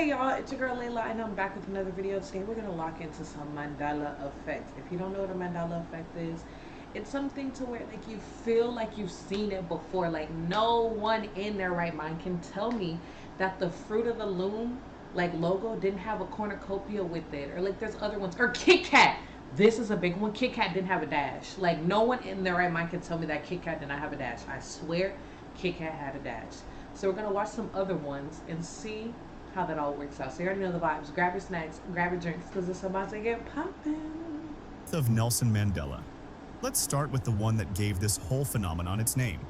Hey y'all, it's your girl Layla and I'm back with another video. Today we're going to lock into some Mandela Effect. If you don't know what a Mandela Effect is, it's something to where like you feel like you've seen it before. Like no one in their right mind can tell me that the Fruit of the Loom like logo didn't have a cornucopia with it. Or like there's other ones. Or Kit Kat. This is a big one. Kit Kat didn't have a dash. Like no one in their right mind can tell me that Kit Kat did not have a dash. I swear Kit Kat had a dash. So we're going to watch some other ones and see how that all works out. So you already know the vibes. Grab your snacks, grab your drinks, because it's about to get poppin'. Of Nelson Mandela. Let's start with the one that gave this whole phenomenon its name.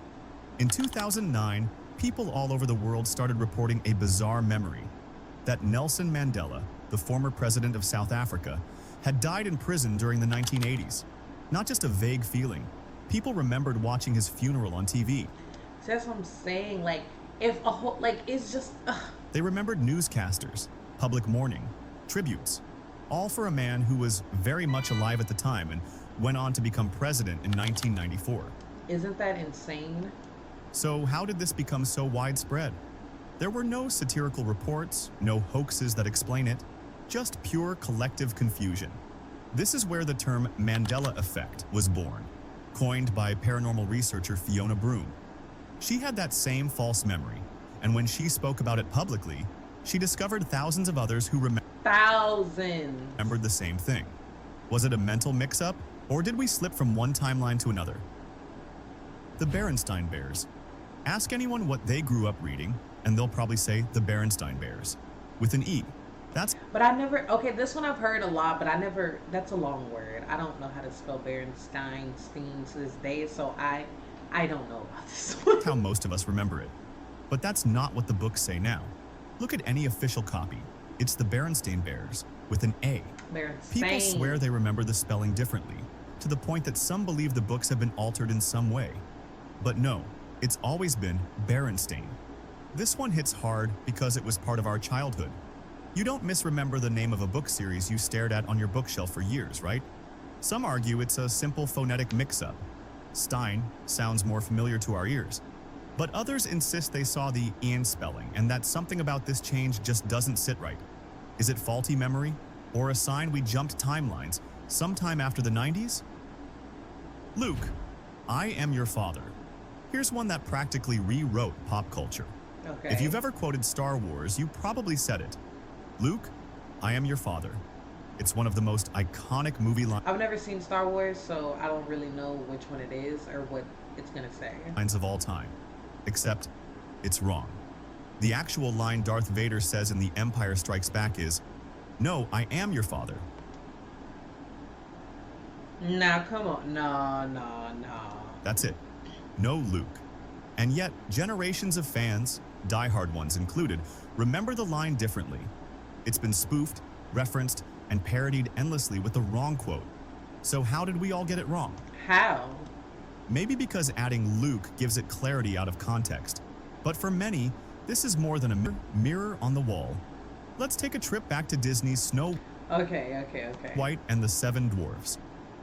In 2009, people all over the world started reporting a bizarre memory that Nelson Mandela, the former president of South Africa, had died in prison during the 1980s. Not just a vague feeling. People remembered watching his funeral on TV. So that's what I'm saying. Like, if a whole, like, it's just, They remembered newscasters, public mourning, tributes, all for a man who was very much alive at the time and went on to become president in 1994. Isn't that insane? So how did this become so widespread? There were no satirical reports, no hoaxes that explain it, just pure collective confusion. This is where the term Mandela Effect was born, coined by paranormal researcher Fiona Broom. She had that same false memory, and when she spoke about it publicly, she discovered thousands of others who Thousands. remembered the same thing. Was it a mental mix-up, or did we slip from one timeline to another? The Berenstain Bears. Ask anyone what they grew up reading, and they'll probably say the Berenstain Bears, with an E. That's But I never, okay, this one I've heard a lot, but I never, that's a long word. I don't know how to spell Berenstain to this day, so I don't know about this one. how most of us remember it. But that's not what the books say now. Look at any official copy. It's the Berenstain Bears, with an A. Berenstain. People swear they remember the spelling differently, to the point that some believe the books have been altered in some way. But no, it's always been Berenstain. This one hits hard because it was part of our childhood. You don't misremember the name of a book series you stared at on your bookshelf for years, right? Some argue it's a simple phonetic mix-up. Stein sounds more familiar to our ears. But others insist they saw the Ian spelling and that something about this change just doesn't sit right. Is it faulty memory? Or a sign we jumped timelines sometime after the 90s? Luke, I am your father. Here's one that practically rewrote pop culture. Okay. If you've ever quoted Star Wars, you probably said it. Luke, I am your father. It's one of the most iconic movie I've never seen Star Wars, so I don't really know which one it is or what it's gonna say. lines of all time. Except, it's wrong. The actual line Darth Vader says in The Empire Strikes Back is, "No, I am your father." Now, come on. No. That's it. No Luke. And yet, generations of fans, diehard ones included, remember the line differently. It's been spoofed, referenced, and parodied endlessly with the wrong quote. So how did we all get it wrong? How? Maybe because adding Luke gives it clarity out of context. But for many, this is more than a mirror on the wall. Let's take a trip back to Disney's Snow Okay. White and the Seven Dwarfs.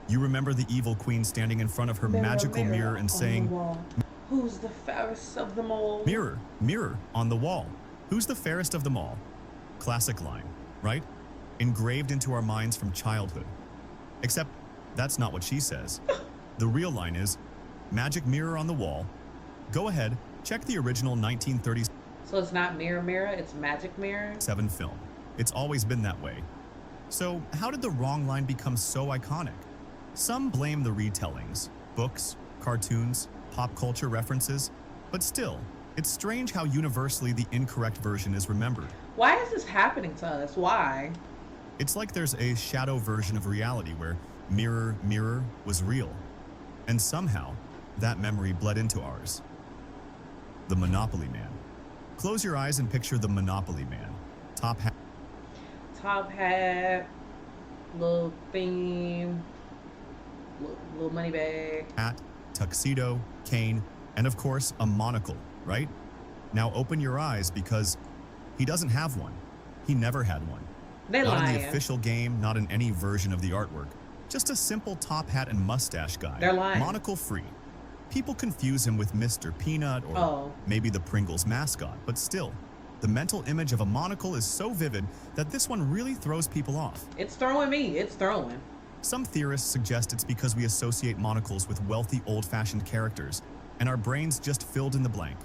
You remember the evil queen standing in front of her magical mirror and saying, "Who's the fairest of them all?" "Mirror, mirror on the wall, who's the fairest of them all?" Classic line, right? Engraved into our minds from childhood. Except that's not what she says. The real line is, "Magic mirror on the wall. Go ahead, check the original 1937 So it's not Mirror, it's Magic Mirror? film. It's always been that way." So how did the wrong line become so iconic? Some blame the retellings, books, cartoons, pop culture references, but still, it's strange how universally the incorrect version is remembered. Why is this happening to us? Why? It's like there's a shadow version of reality where mirror, mirror was real. And somehow, that memory bled into ours. The Monopoly Man. Close your eyes and picture the Monopoly Man. Top Top hat, little theme, little money bag. hat, tuxedo, cane, and of course, a monocle, right? Now open your eyes because he doesn't have one. He never had one. They Not in lying. the official game, not in any version of the artwork. Just a simple top hat and mustache guy. They're lying. Monocle free. People confuse him with Mr. Peanut or maybe the Pringles mascot, but still, The mental image of a monocle is so vivid that this one really throws people off. It's throwing me. It's throwing. Some theorists suggest it's because we associate monocles with wealthy, old-fashioned characters, and our brains just filled in the blank.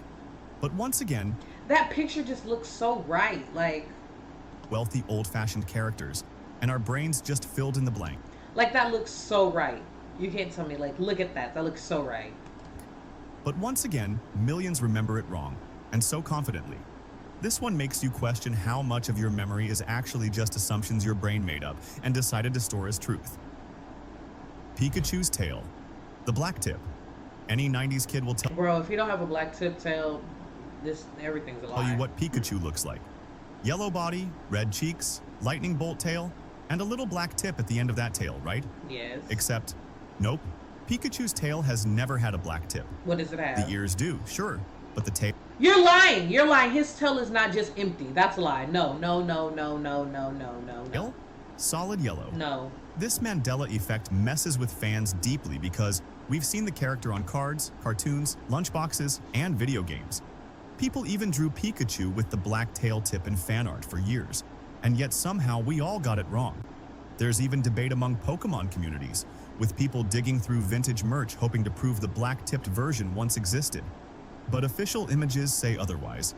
But once again, that picture just looks so right, like wealthy, old-fashioned characters, and our brains just filled in the blank. Like that looks so right. You can't tell me, like, look at that. That looks so right. But once again, millions remember it wrong, and so confidently. This one makes you question how much of your memory is actually just assumptions your brain made up and decided to store as truth. Pikachu's tail. The black tip. Any 90s kid will tell Bro, if you don't have a black tip tail, everything's a lie. you what Pikachu looks like. Yellow body, red cheeks, lightning bolt tail, and a little black tip at the end of that tail, right? Yes. Except, nope. Pikachu's tail has never had a black tip. What does it have? The ears do, sure, but the tail... You're lying. You're lying. His tail is not just empty. That's a lie. No, no, no, no, no, no, no, no, no. Solid yellow. No. This Mandela Effect messes with fans deeply because we've seen the character on cards, cartoons, lunchboxes, and video games. People even drew Pikachu with the black tail tip in fan art for years, and yet somehow we all got it wrong. There's even debate among Pokemon communities, with people digging through vintage merch hoping to prove the black-tipped version once existed. But official images say otherwise.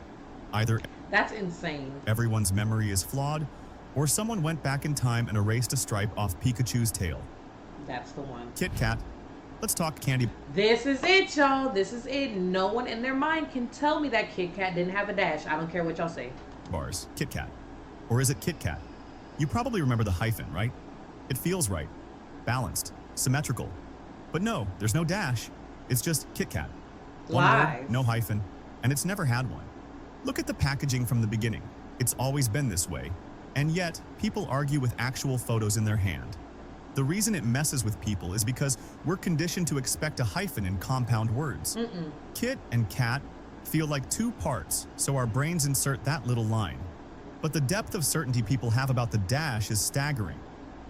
Either that's insane. Everyone's memory is flawed, or someone went back in time and erased a stripe off Pikachu's tail. That's the one. Kit Kat. Let's talk candy. This is it, y'all. This is it. No one in their mind can tell me that Kit Kat didn't have a dash. I don't care what y'all say. Bars. Kit Kat. Or is it Kit Kat? You probably remember the hyphen, right? It feels right. Balanced. Symmetrical. But no, there's no dash. It's just Kit Kat. One Lies. word, no hyphen, and it's never had one. Look at the packaging from the beginning. It's always been this way. And yet, people argue with actual photos in their hand. The reason it messes with people is because we're conditioned to expect a hyphen in compound words. Kit and cat feel like two parts, so our brains insert that little line. But the depth of certainty people have about the dash is staggering.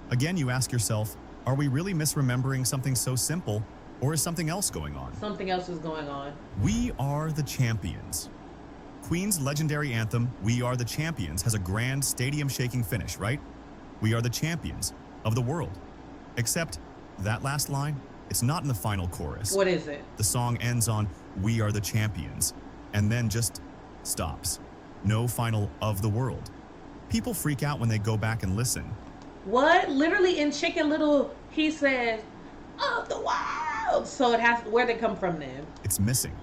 Again, you ask yourself, are we really misremembering something so simple, or is something else going on? Something else is going on. We Are the Champions. Queen's legendary anthem, We Are the Champions, has a grand stadium-shaking finish, right? We are the champions of the world. Except that last line, it's not in the final chorus. What is it? The song ends on We Are the Champions, and then just stops. No final of the world. People freak out when they go back and listen. What? Literally in Chicken Little, he says, of the world. So it has, where'd it come from then? It's missing.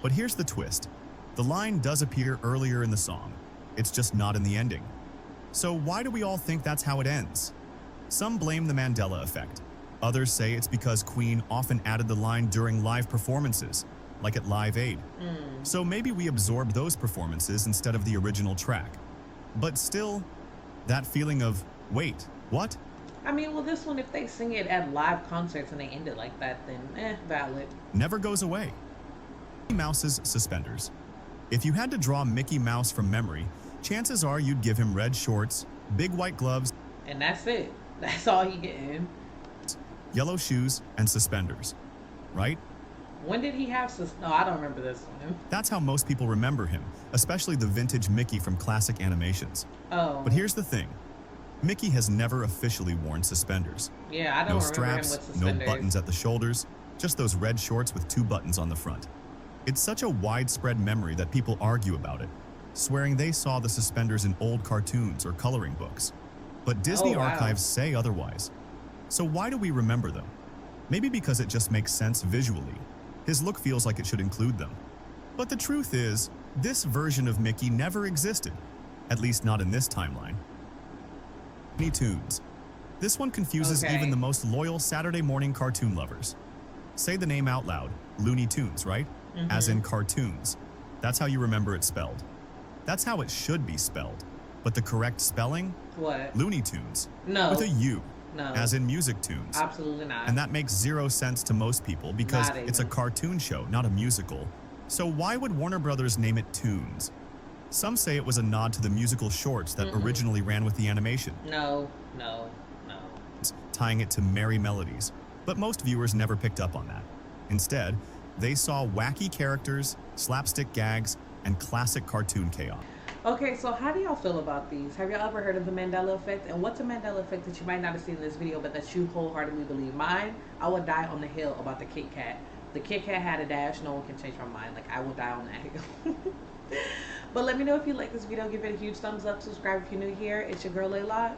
But here's the twist. The line does appear earlier in the song. It's just not in the ending. So why do we all think that's how it ends? Some blame the Mandela Effect. Others say it's because Queen often added the line during live performances, like at Live Aid. So maybe we absorbed those performances instead of the original track. But still, that feeling of, wait, what? I mean, well, this one, if they sing it at live concerts and they end it like that, then valid. Never goes away. Mickey Mouse's suspenders. If you had to draw Mickey Mouse from memory, chances are you'd give him red shorts, big white gloves, and that's it. That's all he getting. Yellow shoes, and suspenders. Right? When did he have No, I don't remember this one. That's how most people remember him, especially the vintage Mickey from classic animations. Oh. But here's the thing. Mickey has never officially worn suspenders. Yeah, I don't no remember straps, him with suspenders. no buttons at the shoulders, just those red shorts with 2 buttons on the front. It's such a widespread memory that people argue about it, swearing they saw the suspenders in old cartoons or coloring books. But Disney archives say otherwise. So why do we remember them? Maybe because it just makes sense visually. His look feels like it should include them. But the truth is, this version of Mickey never existed, at least not in this timeline. Looney Tunes. This one confuses even the most loyal Saturday morning cartoon lovers. Say the name out loud, Looney Tunes, right? As in cartoons. That's how you remember it spelled. That's how it should be spelled. But the correct spelling? What? Looney Tunes. No. With a U. No. As in music tunes. Absolutely not. And that makes 0 sense to most people because it's a cartoon show, not a musical. So why would Warner Brothers name it Tunes? Some say it was a nod to the musical shorts that originally ran with the animation. No, no, no. Tying it to merry melodies. But most viewers never picked up on that. Instead, they saw wacky characters, slapstick gags, and classic cartoon chaos. Okay, so how do y'all feel about these? Have y'all ever heard of the Mandela Effect? And what's a Mandela Effect that you might not have seen in this video, but that you wholeheartedly believe? Mine, I would die on the hill about the Kit Kat. The Kit Kat had a dash. No one can change my mind. Like, I would die on that hill. But let me know if you like this video. Give it a huge thumbs up. Subscribe if you're new here. It's your girl, Layylott.